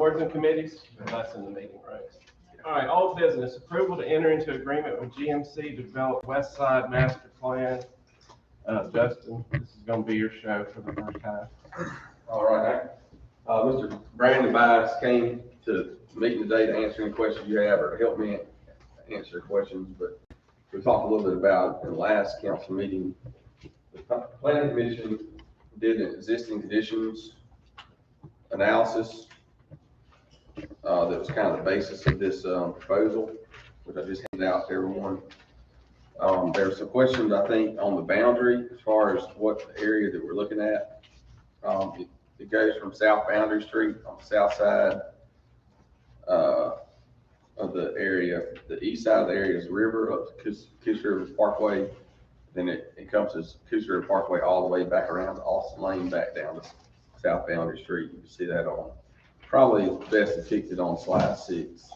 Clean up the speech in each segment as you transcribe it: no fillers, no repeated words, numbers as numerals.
Boards and committees, that's in the meeting, right? All right, old business, approval to enter into agreement with GMC to develop West Side Master Plan. Justin, this is gonna be your show for the first time. All right. Mr. Brandon Bias came to the meeting today to answer any questions you have or help me answer questions, but we talked a little bit about in the last council meeting. The planning commission did an existing conditions analysis that was kind of the basis of this proposal, which I just handed out to everyone. There's some questions, I think, on the boundary as far as what the area that we're looking at. It goes from South Boundary Street on the south side of the area. The east side of the area is River up to Coos River Parkway. Then it encompasses Coos River Parkway all the way back around to Austin Lane, back down to South Boundary Street. You can see that on probably best depicted on slide 6.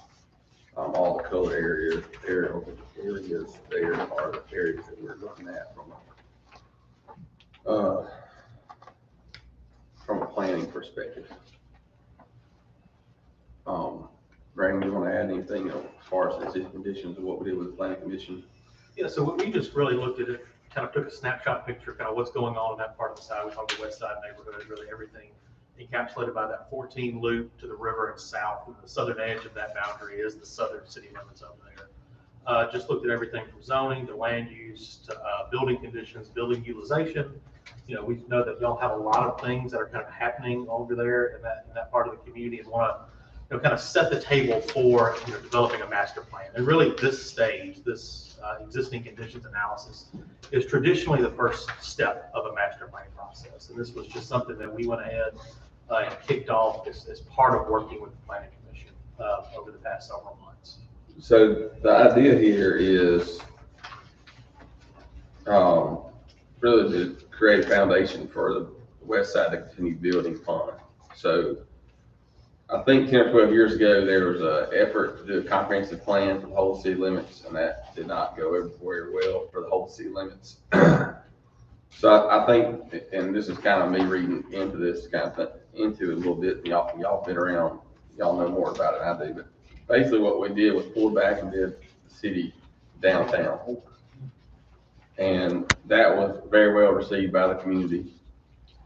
All the color areas there are the areas that we're looking at from a planning perspective. Brandon, you want to add anything as far as the conditions of what we did with the planning commission? Yeah, so we just really looked at it, kind of took a snapshot picture, kind of what's going on in that part of the side. We talked the west side neighborhood, really everything encapsulated by that 14 loop to the river and south. And the southern edge of that boundary is the southern city limits over there. Just looked at everything from zoning to land use to building conditions, building utilization. You know, we know that y'all have a lot of things that are kind of happening over there in that part of the community, and want to kind of set the table for developing a master plan. And really, this stage, this existing conditions analysis, is traditionally the first step of a master plan process. And this was just something that we went ahead and kicked off as part of working with the planning commission over the past several months. So the idea here is really to create a foundation for the west side to continue building upon. So I think 10 or 12 years ago, there was an effort to do a comprehensive plan for the whole city limits, and that did not go over very well for the whole city limits. So I think, and this is kind of me reading into this kind of thing, into it a little bit. Y'all been around, y'all know more about it than I do, but basically what we did was pulled back and did the city downtown. And that was very well received by the community.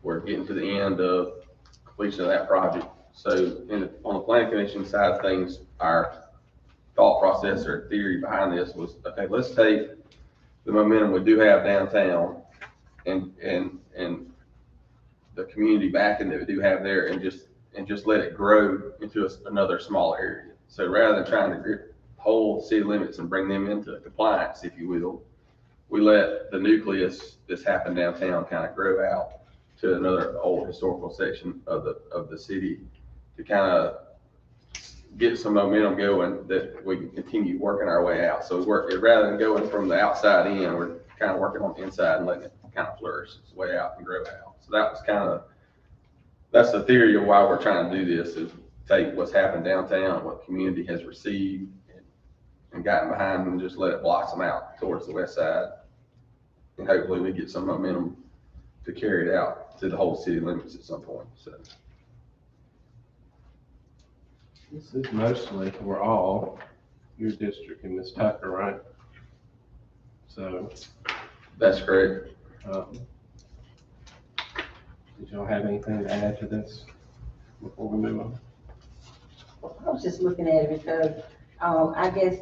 We're getting to the end of completion of that project. So on the planning commission side of things, our thought process or theory behind this was, okay, let's take the momentum we do have downtown and the community backing that we do have there, and just let it grow into another small area. So rather than trying to grip whole city limits and bring them into compliance, if you will, we let the nucleus that's happened downtown kind of grow out to another old historical section of the city to kind of get some momentum going that we can continue working our way out. So rather than going from the outside in, we're kind of working on the inside and letting it kind of flourish its way out and grow out. So that's the theory of why we're trying to do this, is take what's happened downtown, what the community has received and gotten behind, and just let it blossom out towards the west side. And hopefully we get some momentum to carry it out to the whole city limits at some point. So This is mostly for all your district in Miss Tucker, right? So that's correct. Did y'all have anything to add to this before we move on? I was just looking at it because I guess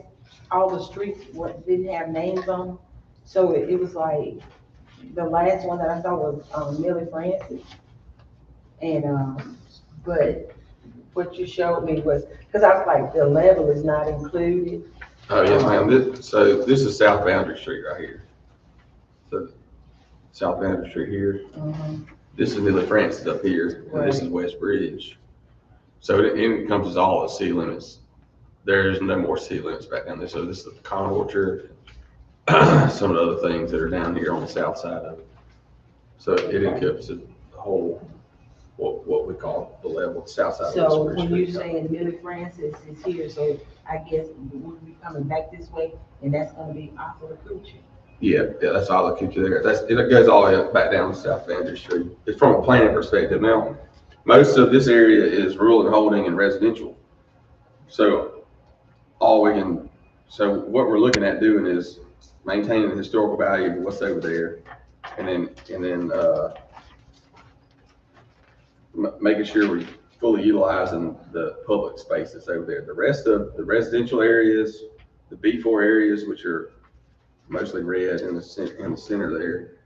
all the streets didn't have names on them. So it was like, the last one that I saw was Millie Francis. And, but what you showed me was, because I was like, the level is not included. Oh, yes, ma'am. So this is South Boundary Street right here. So South Boundary Street here. This is Millie Francis up here, and this is West Bridge. So it encompasses all the city limits. There's no more city limits back down there. So this is the Pecan Orchard, some of the other things that are down here on the south side of it. So it encompasses the whole, what we call the level, the south side. So when you're saying Millie Francis is here, so I guess we'll be coming back this way, and that's going to be off of the Coochie. Yeah, that's all the Coochie there. It goes all the way back down to South Boundary Street. It's from a planning perspective. Now, most of this area is rural and holding and residential. So so what we're looking at doing is maintaining the historical value of what's over there, and then making sure we're fully utilizing the public space that's over there. The rest of the residential areas, the B4 areas, which are mostly red in the center there,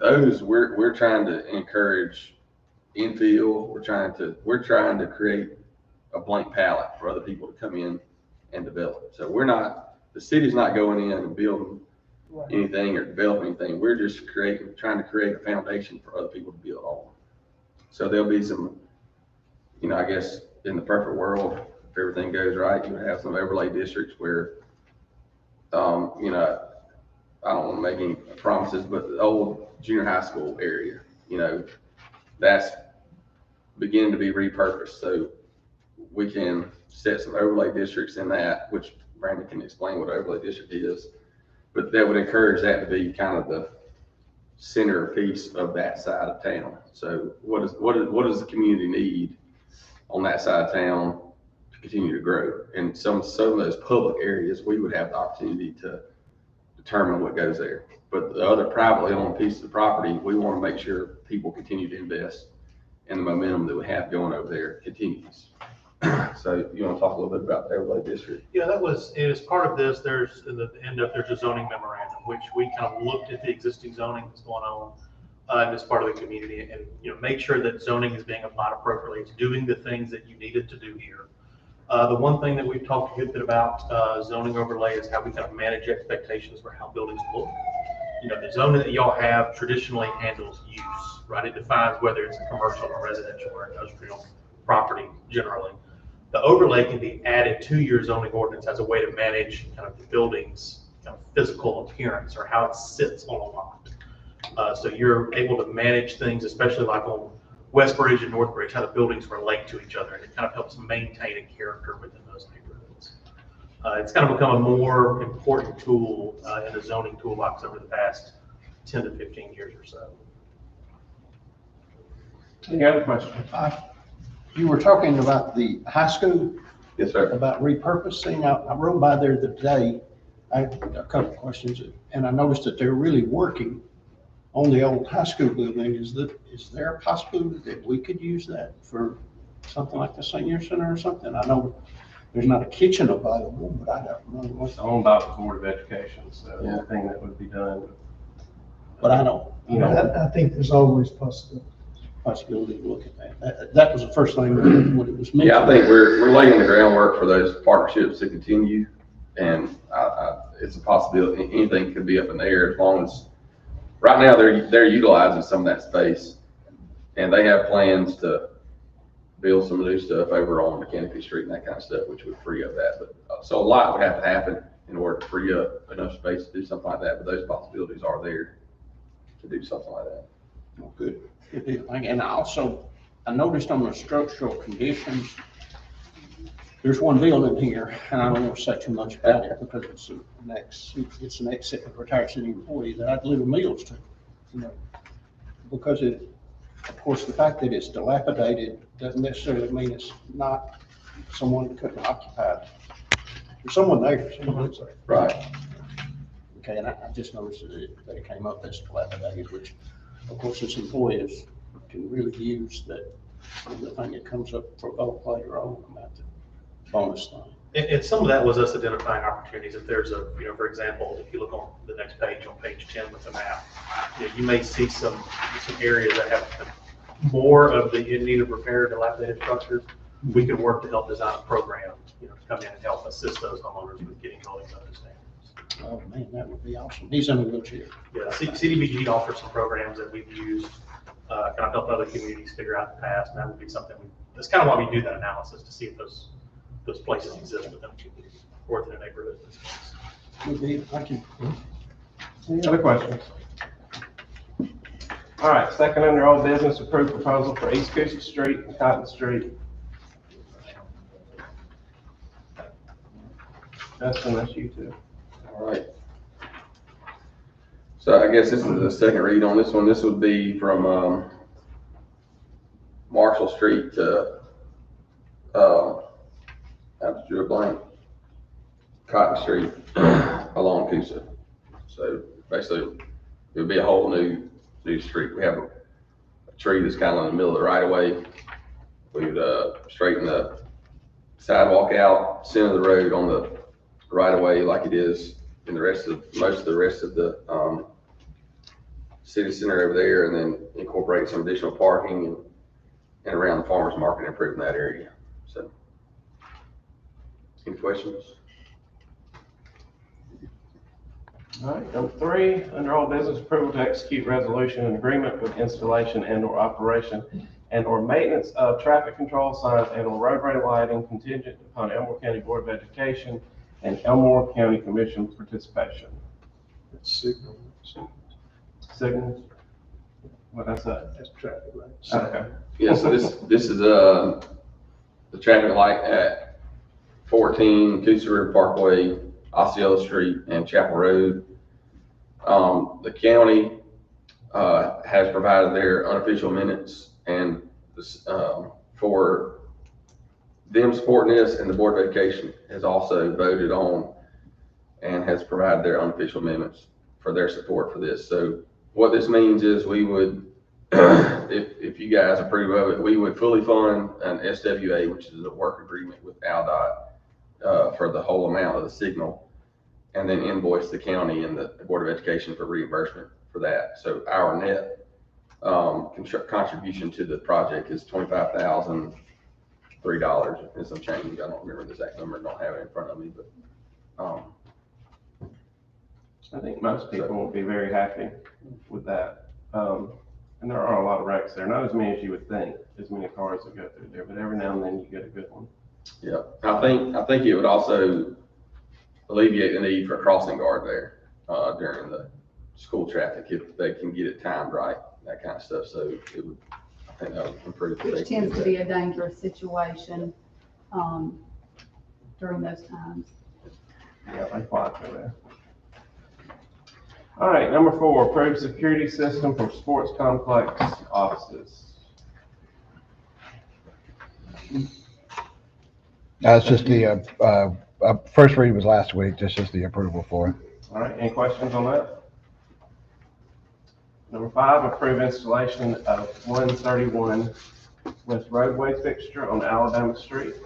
those we're trying to encourage infill. We're trying to create a blank palette for other people to come in and develop. So the city's not going in and building anything or developing anything. We're just trying to create a foundation for other people to build on. So there'll be some, I guess in the perfect world, if everything goes right, you would have some overlay districts where, I don't want to make any promises, but the old junior high school area, that's beginning to be repurposed. So we can set some overlay districts in that, which Brandon can explain what overlay district is, but that would encourage that to be kind of the center piece of that side of town. So what does the community need on that side of town to continue to grow? And some of those public areas, we would have the opportunity to determine what goes there. But the other privately owned pieces of property, we want to make sure people continue to invest, and the momentum that we have going over there continues. So you want to talk a little bit about the overlay district? Yeah, as part of this, there's a zoning memorandum, which we kind of looked at the existing zoning that's going on as part of the community, and make sure that zoning is being applied appropriately. It's doing the things that you need it to do here. The one thing that we've talked a good bit about zoning overlay is how we kind of manage expectations for how buildings look. The zoning that y'all have traditionally handles use, right? It defines whether it's a commercial or residential or industrial property generally. The overlay can be added to your zoning ordinance as a way to manage kind of the building's kind of physical appearance or how it sits on a lot. So you're able to manage things, especially like on West Bridge and North Bridge, how the buildings relate to each other, and it kind of helps maintain a character within those neighborhoods. It's kind of become a more important tool in the zoning toolbox over the past 10 to 15 years or so. Any other questions? You were talking about the high school, Yes, sir. about repurposing. I rode by there the day. I had a couple of questions, and I noticed that they're really working on the old high school building. Is there a possibility that we could use that for something like the senior center or something? I know there's not a kitchen available, but I don't know what. It's owned by the Board of Education, so anything that would be done. But I don't, I think there's always possibility to look at that. That was the first thing when it was mentioned. Yeah, I think we're laying the groundwork for those partnerships to continue, and it's a possibility. Anything could be up in the air as long as, right now they're utilizing some of that space, and they have plans to build some new stuff over on Mechanical Street and that kind of stuff, which would free up that. But so a lot would have to happen in order to free up enough space to do something like that. But those possibilities are there to do something like that. Oh, good. Good deal. And I noticed on the structural conditions, there's one building here, and I don't want to say too much about it because it's an ex-retired city employee that I deliver meals to, because of course, the fact that it's dilapidated doesn't necessarily mean it's not someone that couldn't occupy it. There's someone there, someone lives there. Right. Okay, and I just noticed that it came up as dilapidated, which of course this employees can really use that, the thing that comes up for vote later on about the bonus thing. And some of that was us identifying opportunities. If there's for example, if you look on the next page, on page 10 with the map, you may see some areas that have more of the in need of repair, dilapidated structures. We can work to help design a program, to come in and help assist those homeowners with getting buildings up to standards. Oh man, that would be awesome. He's in a wheelchair. Yeah, CDBG offers some programs that we've used, kind of help other communities figure out the past, and that would be something that's kind of why we do that analysis, to see if those places exist within the community or within a neighborhood. Good deal. Thank you. Any other questions? All right, second under old business, approved proposal for East Coosa Street and Cotton Street. Justin, that's you too. All right. So I guess this is the second read on this one. This would be from Marshall Street to, I just drew a blank, Cotton Street along Coosa. So basically, it would be a whole new street. We have a tree that's kind of in the middle of the right of way. We would straighten the sidewalk out, center the road on the right of way like it is in the rest of, most of the rest of the city center over there, and then incorporate some additional parking and around the farmer's market, improving that area. So, any questions? All right, number 3, under all business, approval to execute resolution and agreement with installation and/or operation and/or maintenance of traffic control signs and/or roadway lighting contingent upon Elmore County Board of Education and Elmore County Commission participation. It's signal. Signals? What'd I say? That's traffic lights. Okay. Yeah, so this is the traffic light at 14 Coosa River Parkway, Osceola Street, and Chapel Road. The county has provided their unofficial minutes, and this, for them supporting this, and the Board of Education has also voted on and has provided their unofficial minutes for their support for this. So what this means is we would, if you guys approve of it, we would fully fund an SWA, which is a work agreement with ALDOT, for the whole amount of the signal, and then invoice the county and the Board of Education for reimbursement for that. So our net contribution to the project is $25,003 and some change. I don't remember the exact number, don't have it in front of me, but I think most people will be very happy with that. And there are a lot of wrecks there, not as many as you would think, as many cars that go through there, but every now and then you get a good one. yeah, I think it would also alleviate the need for a crossing guard there during the school traffic if they can get it timed right, that kind of stuff. So it would, I think that would improve the Which safety. tends to be a dangerous situation during those times. Yeah, they fly through there. All right, number 4, approved security system for sports complex offices. It's just the, first read was last week, this is the approval for it. All right, any questions on that? Number 5, approve installation of 131 West roadway fixture on Alabama Street.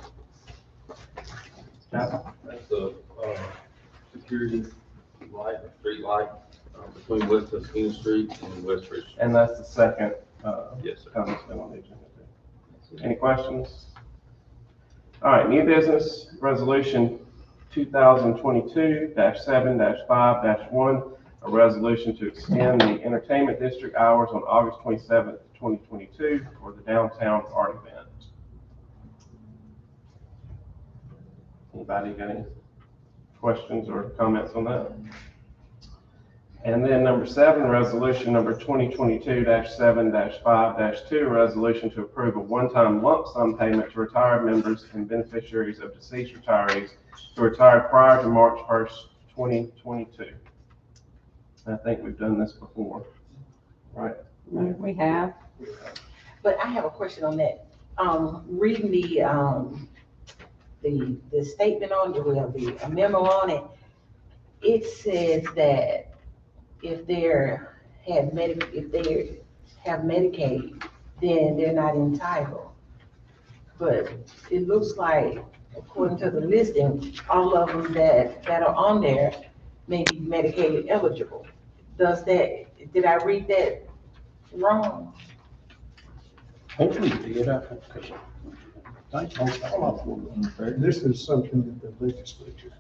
That's the security light, street light between West Tuscany Street and West Ridge. And that's the second, Yes, sir. comment that's been on the agenda. Any questions? All right, new business, resolution 2022-7-5-1, a resolution to extend the entertainment district hours on August 27th, 2022 for the downtown art event. Anybody got any questions or comments on that? And then number 7, resolution number 2022-7-5-2, a resolution to approve a one-time lump sum payment to retired members and beneficiaries of deceased retirees who retired prior to March 1st, 2022. I think we've done this before, right? We have. But I have a question on that. Reading the statement on it, well, the memo on it, it says that if they have Medicaid, then they're not entitled. But it looks like, according to the listing, all of them that are on there may be Medicaid eligible. Did I read that wrong? Hopefully you did, I think, because I think most all of them were. This is something that the legislature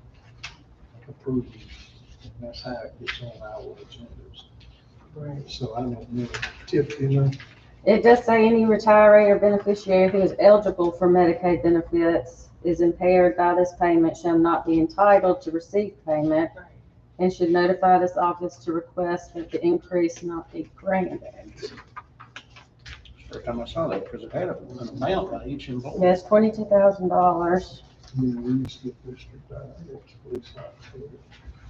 approved, and that's how it gets on our agendas. Right. So I don't know, Tip, you know, It does say any retiree or beneficiary who is eligible for Medicaid benefits is impaired by this payment shall not be entitled to receive payment and should notify this office to request that the increase not be granted. First time I saw that, because it had an amount by each involved. Yes, $22,000. we used to get district, police officer,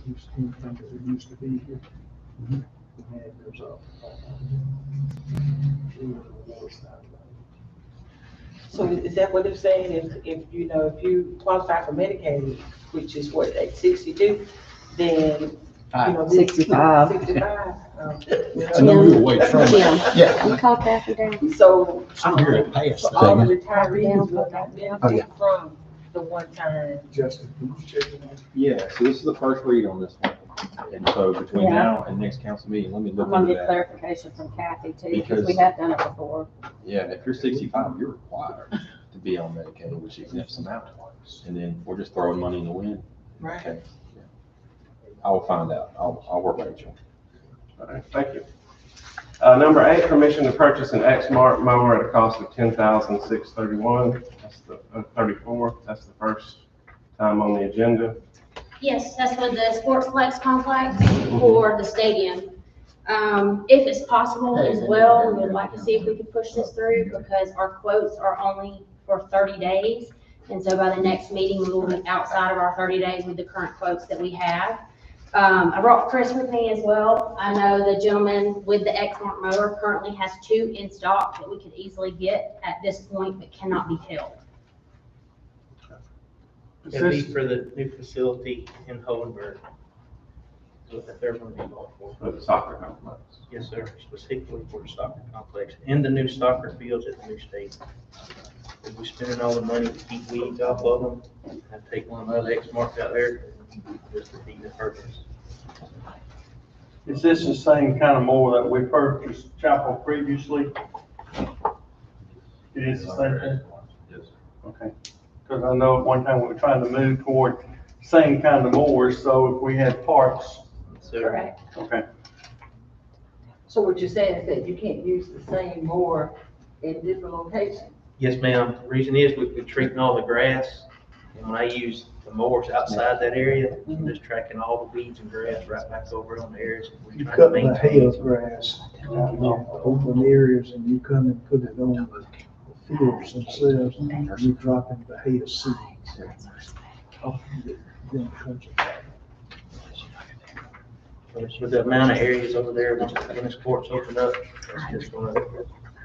used to, that used to be here. We had those up. We were on the north side of So is that what they're saying? If you qualify for Medicaid, which is what, at 62, then, this- 65. 65. I know you're away from it. Yeah. You call Kathy down. So, Some here at past. so all the Down, retirees will not Oh, yeah. benefit from the one-time. Justin, can you check it out? Yeah, so this is the first read on this one. And so between Yeah. now and next council meeting, let me I'm look gonna into get that. clarification from Kathy too, because we Because- have done it before. Yeah, if you're 65, you're required to be on Medicaid, which exempts them out. And then we're just throwing money in the wind. Okay. Yeah. I will find out. I'll work with Rachel. All right, thank you. Number 8, permission to purchase an X-Mark mower at a cost of $10,631. That's the 34. That's the first time on the agenda. Yes, that's for the Sportsplex complex for the stadium. If it's possible as well, we would like to see if we could push this through because our quotes are only for 30 days. And so by the next meeting, we will be outside of our 30 days with the current quotes that we have. I brought Chris with me as well. I know the gentleman with the X-Mark mower currently has 2 in stock that we could easily get at this point, but cannot be held. It'd be for the new facility in Hohenberg. So that they're gonna be bought for. For the soccer complex. Yes, sir, specifically for the soccer complex and the new soccer fields at the new stadium. If we're spending all the money to keep weeds off of them, I'd take one of those X marks out there, just to defeat the purpose. Is this the same kind of mower that we purchased Chapel previously? It is the same thing? Yes. Okay. Because I know at one time we were trying to move toward same kind of mowers, so if we had parts. So, Correct. Okay. So what you're saying is that you can't use the same mower in different locations? yes, ma'am, the reason is we're treating all the grass, and when I use the mowers outside that area, I'm just tracking all the weeds and grass right back over on the areas that we're You trying cut to the maintain. hay of grass out in the open areas and you come and put it on the fields themselves and you drop in the hay of seeds. Oh, then it comes back. With the amount of areas over there, when the sports open up, it's just gonna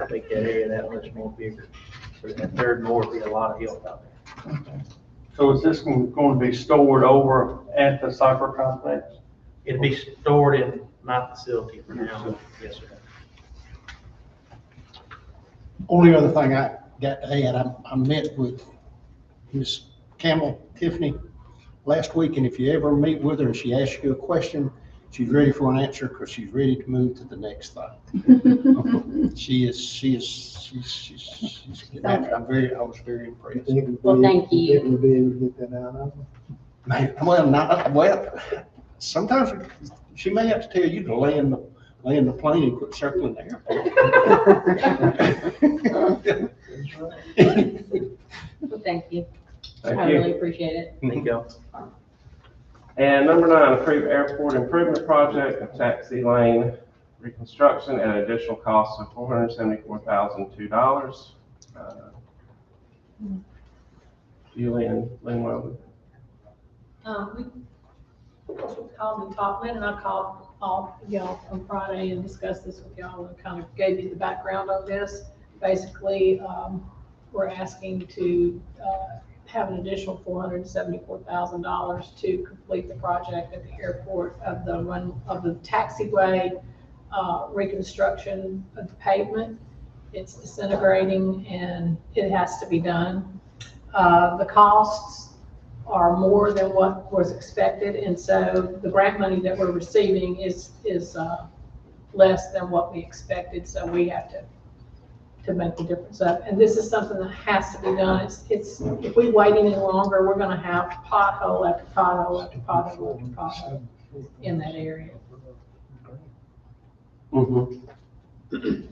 make that area that much more bigger. So that third mower would be a lot of help out there. So is this going to be stored over at the soccer complex? It'd be stored in my facility for now, yes, sir. Only other thing I got to add, I met with Ms. Campbell Tiffany last week, and if you ever meet with her and she asks you a question, she's ready for an answer because she's ready to move to the next thing. She's I was very impressed. Well, thank you. We'll be able to get that out of them. Well, sometimes she may have to tell you to land the plane and quit circling the airport. Well, thank you. I Thank you. really appreciate it. Thank you. And number 9, approve airport improvement project of taxi lane reconstruction at an additional cost of $474,002. Julie and Lynn Weldon. We called and talked, Lynn and I called all y'all on Friday and discussed this with y'all and kind of gave you the background on this. Basically, we're asking to have an additional $474,000 to complete the project at the airport of the taxiway reconstruction of the pavement. It's disintegrating and it has to be done. The costs are more than what was expected, and so the grant money that we're receiving is less than what we expected, so we have to make the difference up. And this is something that has to be done. It's if we wait any longer, we're gonna have pothole after pothole after pothole after pothole in that area. The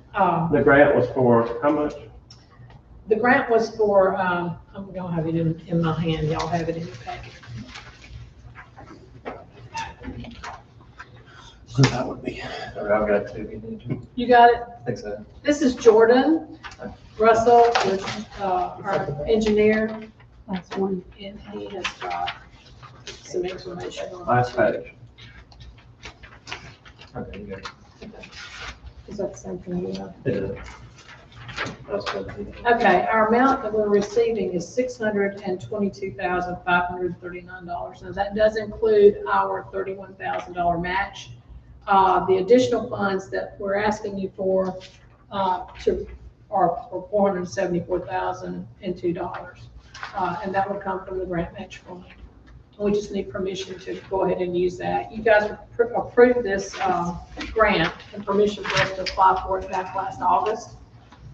grant was for how much? The grant was for, I'm gonna have it in my hand, y'all have it in your packet. That would be. I've got 2. You got it? I think so. This is Jordan Russell, our engineer, Last one. and he has got some information on it. Last page. Okay, you got it. Is that the same thing you have? It is. Okay, our amount that we're receiving is $622,539. Now, that does include our $31,000 match. The additional funds that we're asking you for, are for $474,002. And that would come from the grant match fund. We just need permission to go ahead and use that. You guys approved this, grant and permission for us to apply for it back last August,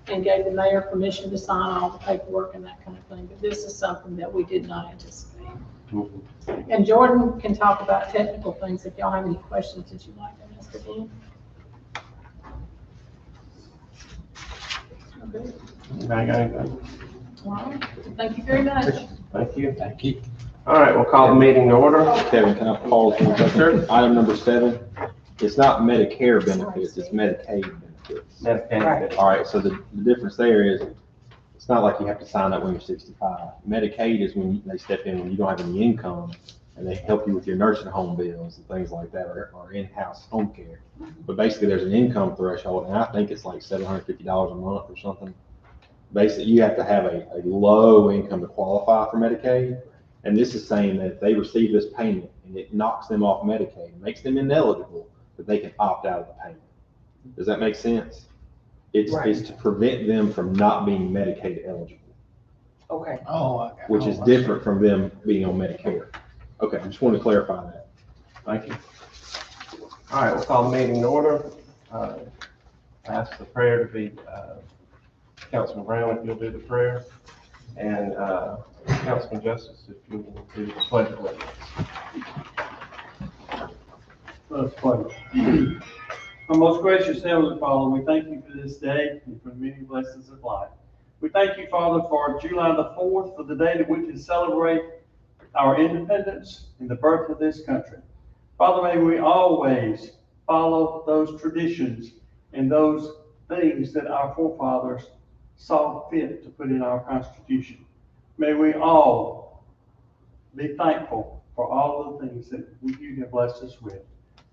and gave the mayor permission to sign all the paperwork and that kind of thing, but this is something that we did not anticipate. And Jordan can talk about technical things if y'all have any questions that you'd like to ask of him. Okay. Anybody got anything? All right. Thank you very much. Thank you. Thank you. All right, we'll call the meeting to order. Kevin, can I pause one second? Item number 7, it's not Medicare benefits, it's Medicaid benefits. Medicaid. All right, so the difference there is, it's not like you have to sign up when you're 65. Medicaid is when they step in when you don't have any income, and they help you with your nursing home bills and things like that, or in-house home care. But basically, there's an income threshold, and I think it's like $750 a month or something. Basically, you have to have a low income to qualify for Medicaid. And this is saying that if they receive this payment and it knocks them off Medicaid, makes them ineligible, that they can opt out of the payment. Does that make sense? It's to prevent them from not being Medicaid eligible, Okay. which is different from them being on Medicare. Okay, I just want to clarify that. Thank you. All right, we'll call the meeting to order. Ask the prayer to be, Councilman Brown, if you'll do the prayer, and Councilman Justice, if you will do the pledge of allegiance. Let's pray. Our most gracious Heavenly Father, we thank you for this day and for the many blessings of life. We thank you, Father, for July the 4th, for the day that we can celebrate our independence and the birth of this country. Father, may we always follow those traditions and those things that our forefathers saw fit to put in our Constitution. May we all be thankful for all of the things that you have blessed us with.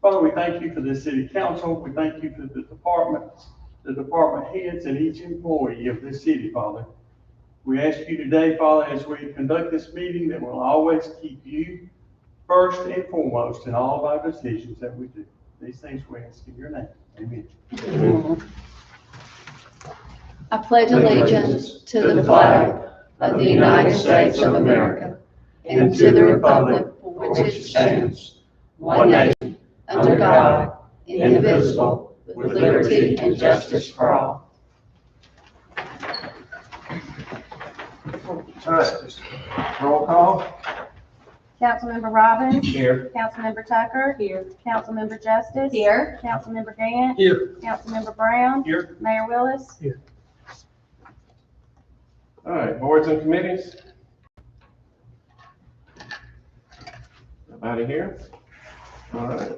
Father, we thank you for this city council. We thank you for the departments, the department heads, and each employee of this city, Father. We ask you today, Father, as we conduct this meeting, that we'll always keep you first and foremost in all of our decisions that we do. These things we ask in your name. Amen. Amen. I pledge allegiance to the flag of the United States of America and to the republic for which it stands, one nation, under God, indivisible, with liberty and justice for all. All right, roll call. Councilmember Robbins. Here. Councilmember Tucker. Here. Councilmember Justice. Here. Councilmember Gant. Here. Councilmember Brown. Here. Mayor Willis. All right, boards and committees. Nobody here? All right.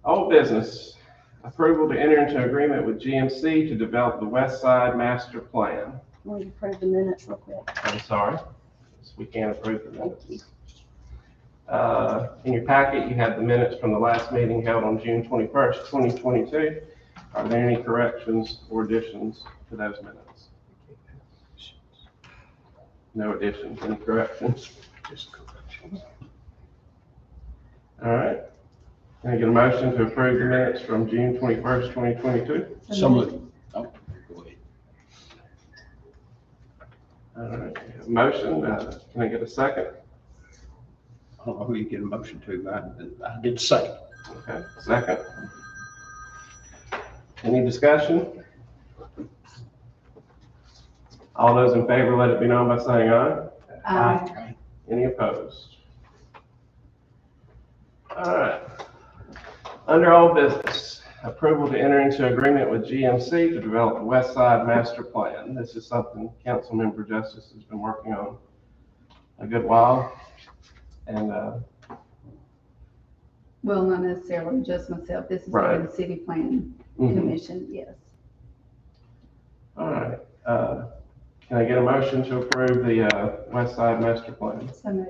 Old business, approval to enter into agreement with GMC to develop the West Side Master Plan. Will you approve the minutes real quick? I'm sorry, we can't approve the minutes. In your packet, you had the minutes from the last meeting held on June 21st, 2022. Are there any corrections or additions to those minutes? No additions, any corrections? Just corrections. All right. Can I get a motion to approve the minutes from June 21st, 2022? So moved. Oh, go ahead. All right, motion, can I get a second? I don't know who you get a motion to, I did say. Okay, second. Any discussion? All those in favor, let it be known by saying aye. Aye. Any opposed? All right. Under old business, approval to enter into agreement with GMC to develop the West Side Master Plan. This is something Councilmember Justice has been working on a good while. And, Well, not necessarily just myself. This is for Right. the city planning mhm. commission, yes. All right. Can I get a motion to approve the West Side Master Plan? So moved.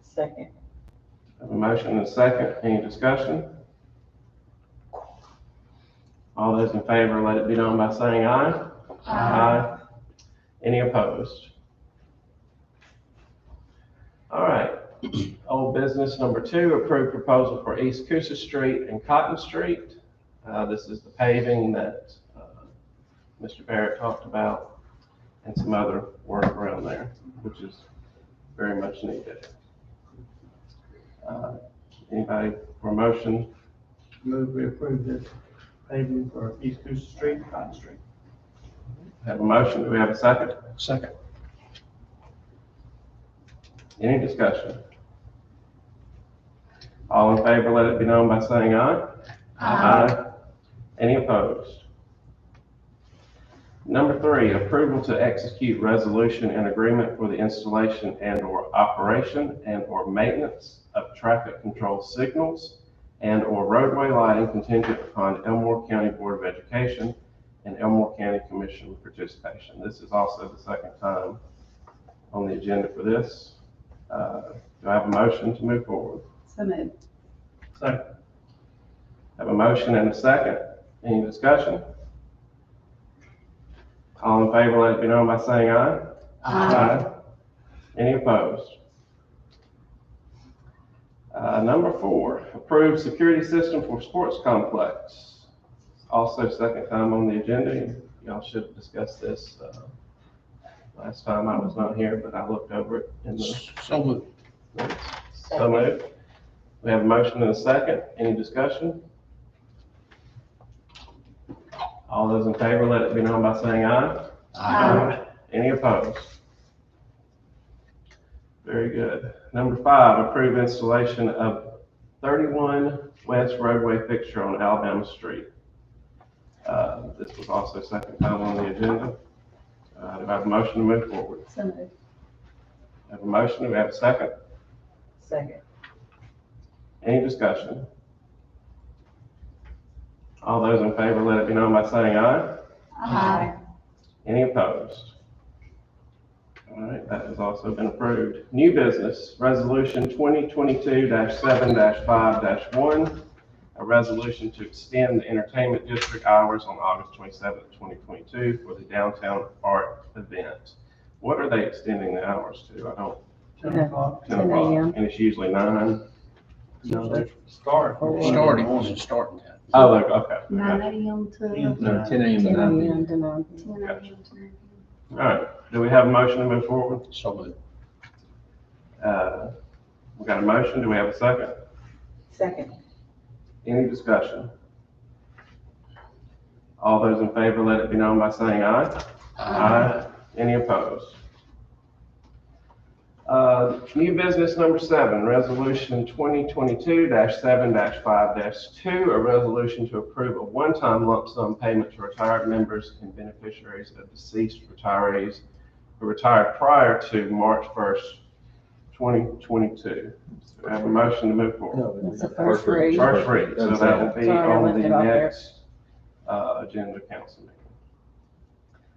Second. I have a motion and a second. Any discussion? All those in favor, let it be known by saying aye. Aye. Any opposed? All right. Old business number 2, approved proposal for East Coosa Street and Cotton Street. This is the paving that Mr. Barrett talked about and some other work around there, which is very much needed. Anybody for a motion? Move we approve this paving for East Coosa Street and Cotton Street. Have a motion. Do we have a second? Second. Any discussion? All in favor, let it be known by saying aye. Aye. Any opposed? Number 3, approval to execute resolution and agreement for the installation and/or operation and/or maintenance of traffic control signals and/or roadway lighting contingent upon Elmore County Board of Education and Elmore County Commission participation. This is also the second time on the agenda for this. Do I have a motion to move forward? So moved. Second. Have a motion and a second. Any discussion? All in favor, let it be known by saying aye. Aye. Any opposed? Number 4, approved security system for sports complex. Also second time on the agenda. Y'all should have discussed this last time I was not here, but I looked over it in the So moved. notes. So moved. We have a motion and a second. Any discussion? All those in favor, let it be known by saying aye. Aye. Any opposed? Very good. Number 5, approve installation of 31 West roadway fixture on Alabama Street. This was also second time on the agenda. Do I have a motion to move forward? So moved. Have a motion, do we have a second? Second. Any discussion? All those in favor, let it be known by saying aye. Aye. Any opposed? All right, that has also been approved. New business, resolution 2022-7-5-1, a resolution to extend the entertainment district hours on August 27th, 2022 for the downtown art event. What are they extending the hours to? I don't. 10 o'clock. 10 10 o'clock, a.m. and it's usually 9. No, they start. Starting, wasn't starting that. Oh, look, okay. 9 a.m. to 10 a.m. 10 to 9 a.m. p.m. to 9 p.m. 10 a.m. to 9 p.m. All right, do we have a motion to move forward? So moved. We got a motion, do we have a second? Second. Any discussion? All those in favor, let it be known by saying aye. Aye. Any opposed? New business number 7, resolution 2022-7-5-2, a resolution to approve a one-time lump sum payment to retired members and beneficiaries of deceased retirees who retired prior to March 1st, 2022. Do I have a motion to move forward? It's the first read. First read, so that will be Sorry, I on left the it off there. next agenda council meeting.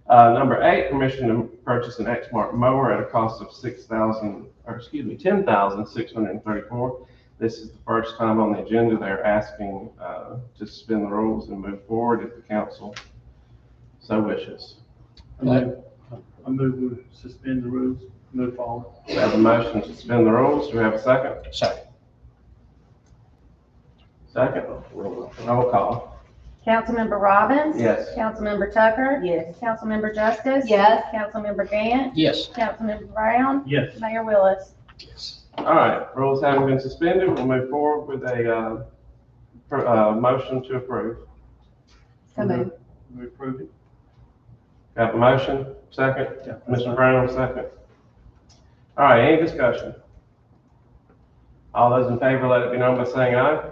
Number 8, permission to purchase an Exmark mower at a cost of $10,634. This is the first time on the agenda. They're asking to suspend the rules and move forward if the council so wishes. I move we suspend the rules, move forward. We have a motion to suspend the rules. Do we have a second? Second. Second. Roll call. Councilmember Robbins? Yes. Councilmember Tucker? Yes. Councilmember Justice? Yes. Councilmember Gant? Yes. Councilmember Brown? Yes. Mayor Willis? Yes. All right, rules having been suspended, we'll move forward with a motion to approve. So moved. We approve it. Got the motion? Second? Yeah. Mr. Brown, second. All right, any discussion? All those in favor, let it be known by saying aye.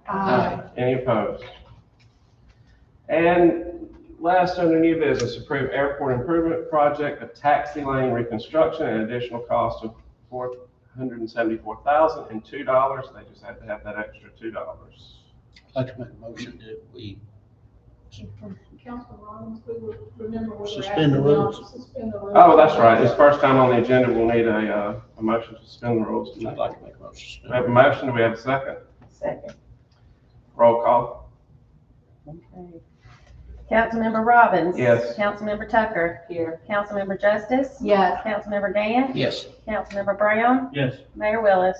Aye. Any opposed? And last under new business, approve airport improvement project of taxi lane reconstruction and additional cost of $474,002. They just had to have that extra $2. I'd like to make a motion that we Councilman Rollins, we would remember we were Suspend the asking y'all rules. to suspend the rules. Oh, that's right. It's first time on the agenda. We'll need a motion to suspend the rules. I'd like to make a motion. We have a motion. Do we have a second? Second. Roll call. Okay. Councilmember Robbins. Yes. Councilmember Tucker. Here. Councilmember Justice. Yes. Councilmember Gant. Yes. Councilmember Brown. Yes. Mayor Willis.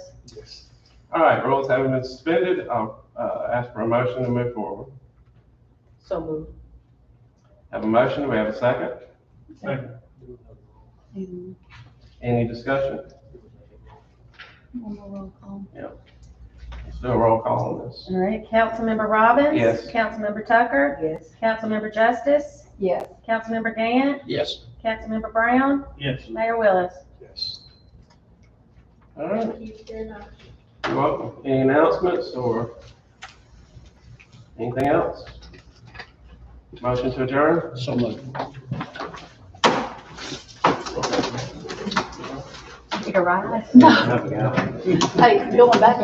All right, rules having been suspended, I'll, ask for a motion to move forward. So moved. Have a motion, do we have a second? Second. Any discussion? One more roll call. Let's do a roll call on this. All right, Councilmember Robbins. Yes. Councilmember Tucker. Yes. Councilmember Justice. Yes. Councilmember Gant. Yes. Councilmember Brown. Yes. Mayor Willis. Yes. All right, Thank you very much. you're welcome. Any announcements or anything else? Motion to adjourn? So moved. Take a ride. No. Hey, going back